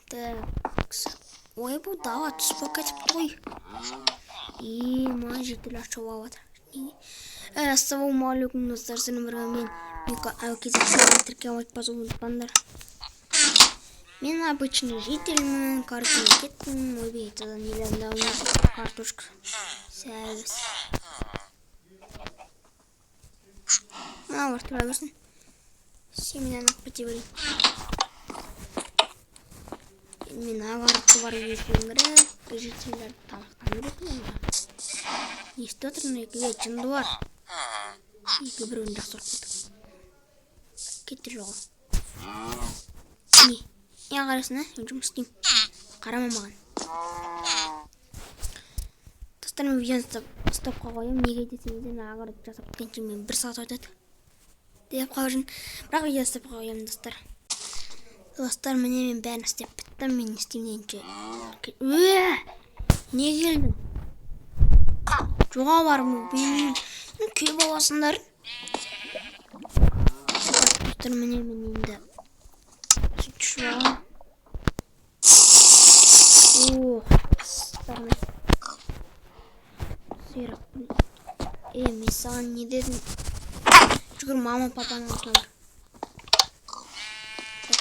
Ой, бұл дауа түспек кетіпті ғой. Мына жекелер шауа жатыр. Ассалаумағалейкум достар, сіздің бірге мен кезекті тіркеу айтпас ұмытпаңдар. Мен обычный жителмін, картина кеттім, ойбейтадан елендауын картошка сәбіз. Бар тұра берсін. Семенен өкпете берейін. Мен ағарытты бар өйткенім керек, жителер тамақтан беретін онда. Есті отырын екіге жынды бар. Екі біреуін жақсы ұртпады. Кетті жоғы. Не қарасын, мен жұмыс істеймін. Қарама маған. Достар, мен видеоны стопқа қойым. Неге десеңізден ағарып жасап біткенше мен 1 сағат өтеді деп қойып жүрмін. Бірақ видеоны стопқа қойым, достар. Достар, міне мен бәрін істеп біттім. Мен істеймін дейінше. Не келдің? Жоға бар мұн. Күй боласыңдар. Достар, міне мен енді Шуа. Старый. Сыйрак. Мен саған не дедім? Жүгір мама папаның атына.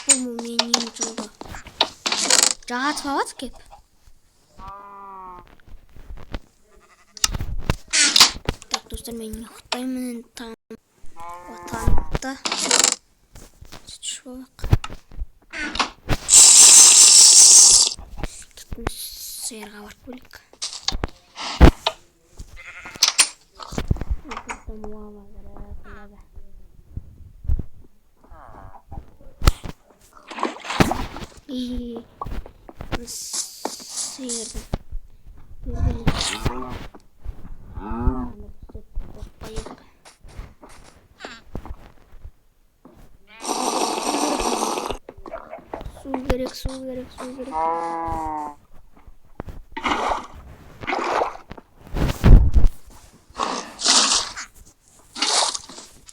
Бұл менің жылғы. Жағат фават кеп. Так, достар, мен ұқтаймын там отанымда. Шуақ. Сыйырға барып бөлік. Сыйырдың. Су керек.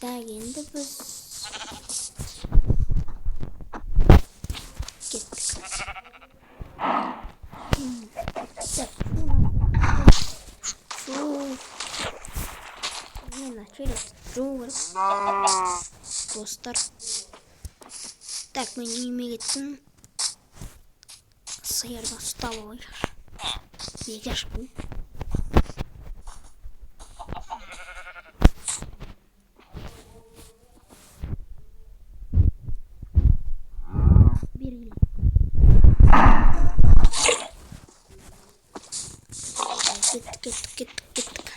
Так, енді біз кеттік. Мен через жол достар. Так, мен үйіме кеттім. Сыйырды ұстап алайық. Неге ашпын? Кеттік.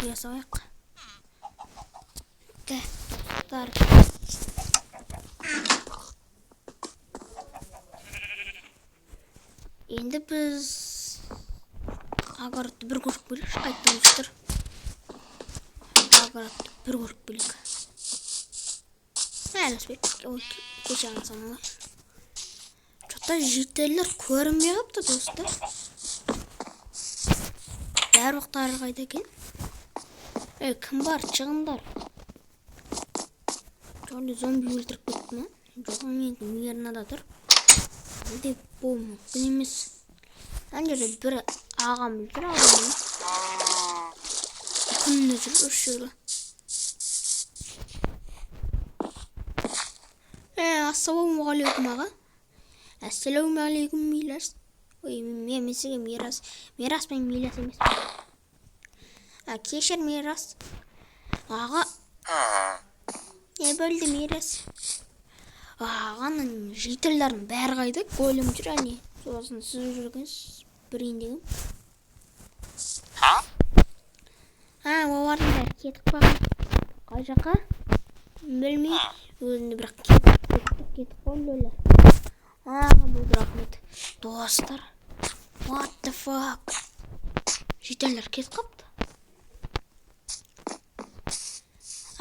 Ясауық. Достар. Енді біз ағарытты бір көріп бөлік. Қайттың ұстыр. Ағарытты бір көріп бөлік. Әліспек. Көше аңсам олай. Жоқта жителер көрінбей қапты, достар. Бәр уақтары қайда екен? Кім бар? Шығындар. Жолы зомби өлтіріп кетті ма? Жоқ, мен мейірнада тұр. Әлде бұл мүмкін емес. Әндері бір ағам жүр ағамын. Күніне жүр, үш жүрі. Ассалаумағалейкум аға. Ассалаумағалейкум Милас. Ой, мен сізге Мирас. Мирас пен Милас емес. Кешір Мирас. Аға. Не бөлді Мирас? Ағаның жителердің бәрі қайды. Голем жүр әне. Сосын сіз жүргеніз бірейіндегім. Олардың бәрі кетіп баған. Қай жаққа? Білмей. Өзінде бірақ кетіп қойды. Бұл рахмет. Достар. What the fuck? Жителер кетіп қапты.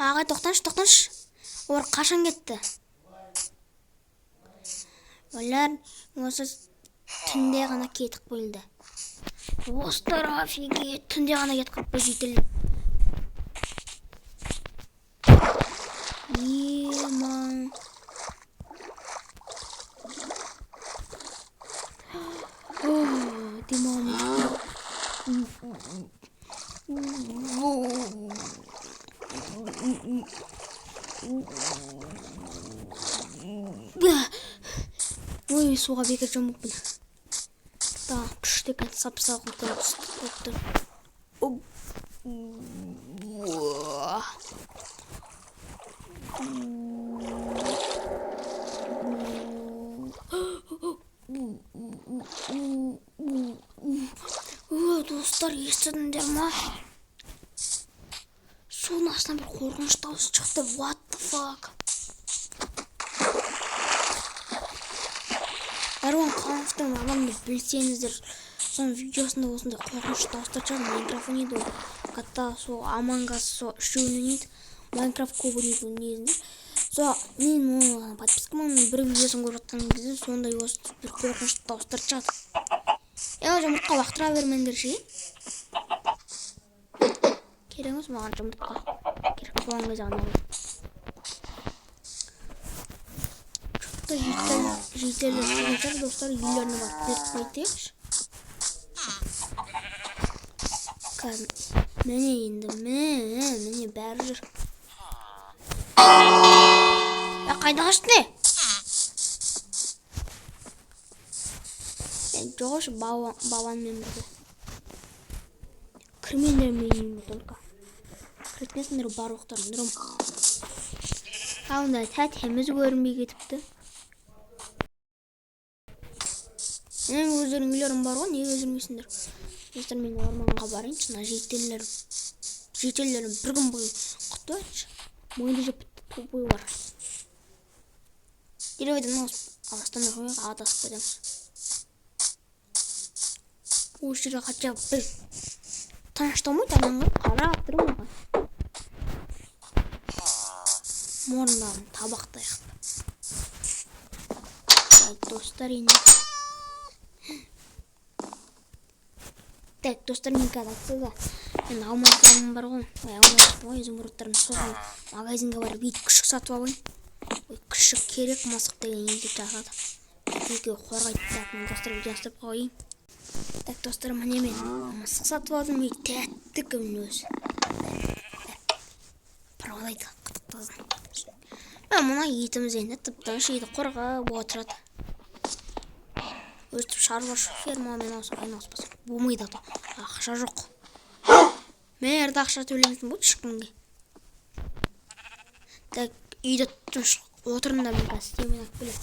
Ағай, тоқтаныш. Олар қашан кетті? Олар осы түнде ғана кетіп қойылды. Достар, офигеть, түнде ғана кетіп қойды жителер. Ой, суға бекер жамықпын. Да, күшті екен, сап-сау қылып түсті. Достар, естідіңдер ма? Соның астынан бір қорқыныш дауыс шықты. What the fuck? Әруан Қалановтың адамды білсеңіздер, соның видеосында осындай қорқыныш дауыстар шығады. Майнкрафт ойнайды ол. Қатта сол Among Us сол үшеуінен еді. Майнкрафт көп ойнайды негізінде. Сол мен оның подпискамның бір видеосын көріп жатқан кезде сондай осы бір қорқыныш дауыстар шығады. Жұмыртқа лақтыра бермеңдер ше. Керек емес маған жұмыртқа. Керек болған кезде ғана ғой. Шықты жителер шығыншар достар үйлеріне барып беріп қайтайықшы. Міне енді, міне бәрі жүр. Қайда қашты не? Жоғыш баланмен бірге. Кірмендер менің только. Кіртінесіндер барлықтарын нұрым. Қауында тәтеміз көрінбей кетіпті. Мен өздерің үйлерім бар ғой, неге өзірмейсіңдер? Достар, мен орманға барайыншы, жетелерім бір күн бойы құтты айтшы. Мойды жеп топой бар. Дереведен алыстан қойып адасып кетеміз. Осы жерге қатша бір таныштамайды адамға қарап тұрмын маған. Морындарын табақтай қып. Достар енді. Так, достар, мен кадатсызға. Мен алматыларым бар ғой. Алматыларым ғой, изумрудтарын соған магазинге барып бейт күшік сатып алайын. Күшік керек, масық деген елдік жасады. Екеу қорғайды. Так, мен достар видео істеп қойайын. Так, достар, міне мен мысық сатып алдым, мен тәтті көмін өзі. Правалайды, қытықтығын. Мен мұна етіміз енді тіптен шейді қорғап отырады. Өстіп шаруаш фермамен айналыспаса болмайды ата. Ақша жоқ. Мен әрді ақша төлемейтін болды ешкімге. Так, үйде отырында мен қазір семен ақ білем.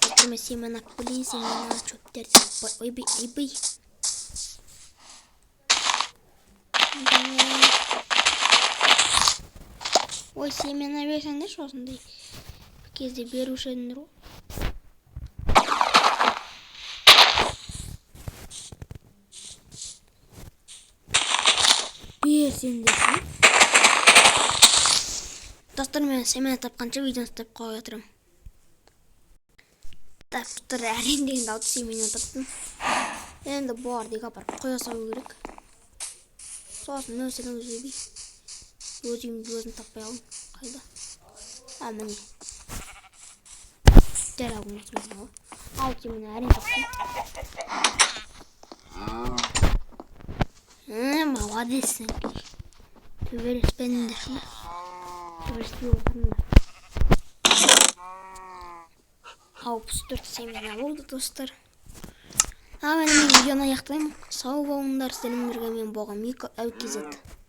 Отырме семен ақ білейін, семен ақ чөптерді. Ойбай. Ой, семен ақ берсеңдер осындай кезде беруші едіңдер ғой. Берсеңдерші. Достар, мен семен тапқанша видеоны істеп қойып отырмын. Так, достар, әрең дауды семен таптым. Енді бар дейік апарып қоя салу керек. Сосын өсірін өзі өзім таппай алым. Қайда? Міне. Дәл ауын өсірін алып. Ал семен әрең таптым. Молодецсің. Төбелеспеңдер. Төбелеспей отырыңдар. 64 семена болды, достар. Мен видеоны аяқтаймын. Сау болыңдар, сіздермен бірге мен болғам. Мико әукезет.